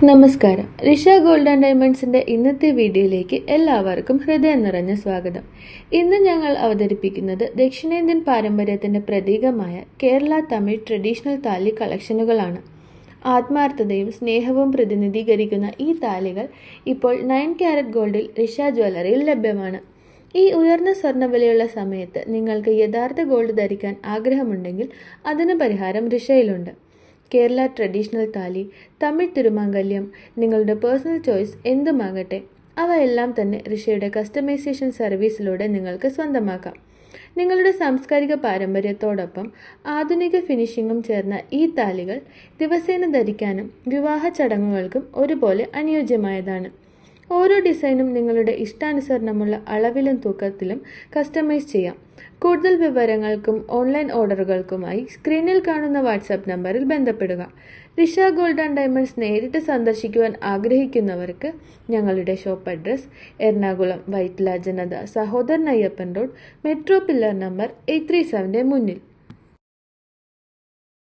നമസ്കാരം. Risha gold and ഡയമണ്ട്സിന്റെ ഇന്നത്തെ വീഡിയോയിലേക്ക് എല്ലാവർക്കും ഹൃദയം നിറഞ്ഞ സ്വാഗതം. ഇന്ന് ഞങ്ങൾ അവതരിപ്പിക്കുന്നത് ദക്ഷിണേന്ത്യൻ പാരമ്പര്യത്തിന്റെ പ്രതീകമായ കേരള തമിഴ് ട്രഡീഷണൽ താലി കളക്ഷനുകളാണ്. ആത്മാർത്ഥതയും സ്നേഹവും പ്രതിനിധീകരിക്കുന്ന ഈ താലികൾ ഇപ്പോൾ 9 കാരറ്റ് ഗോൾഡിൽ റിഷ ജ്വല്ലറിയിൽ ലഭ്യമാണ്. ഈ ഉയർന്ന സ്വർണ്ണവിലയുള്ള സമയത്ത് നിങ്ങൾക്ക് യഥാർത്ഥ ഗോൾഡ് ധരിക്കാൻ ആഗ്രഹമുണ്ടെങ്കിൽ അതിന് പരിഹാരം റിഷയിലുണ്ട്. കേരള ട്രഡീഷണൽ താലി, തമിഴ് തിരുമാംഗല്യം, നിങ്ങളുടെ പേഴ്സണൽ ചോയ്സ് എന്തുമാകട്ടെ, അവയെല്ലാം തന്നെ റിഷയുടെ കസ്റ്റമൈസേഷൻ സർവീസിലൂടെ നിങ്ങൾക്ക് സ്വന്തമാക്കാം. നിങ്ങളുടെ സാംസ്കാരിക പാരമ്പര്യത്തോടൊപ്പം ആധുനിക ഫിനിഷിങ്ങും ചേർന്ന ഈ താലികൾ ദിവസേന ധരിക്കാനും വിവാഹ ചടങ്ങുകൾക്കും ഒരുപോലെ അനുയോജ്യമായതാണ്. ഓരോ ഡിസൈനും നിങ്ങളുടെ ഇഷ്ടാനുസരണമുള്ള അളവിലും തൂക്കത്തിലും കസ്റ്റമൈസ് ചെയ്യാം. കൂടുതൽ വിവരങ്ങൾക്കും ഓൺലൈൻ ഓർഡറുകൾക്കുമായി സ്ക്രീനിൽ കാണുന്ന വാട്സാപ്പ് നമ്പറിൽ ബന്ധപ്പെടുക. റിഷ ഗോൾഡ് ആൻഡ് ഡയമണ്ട്സ് നേരിട്ട് സന്ദർശിക്കുവാൻ ആഗ്രഹിക്കുന്നവർക്ക് ഞങ്ങളുടെ ഷോപ്പ് അഡ്രസ് എറണാകുളം വൈറ്റ്ല ജനത Sahodaran Ayyappan road, metro pillar number 837 മുന്നിൽ.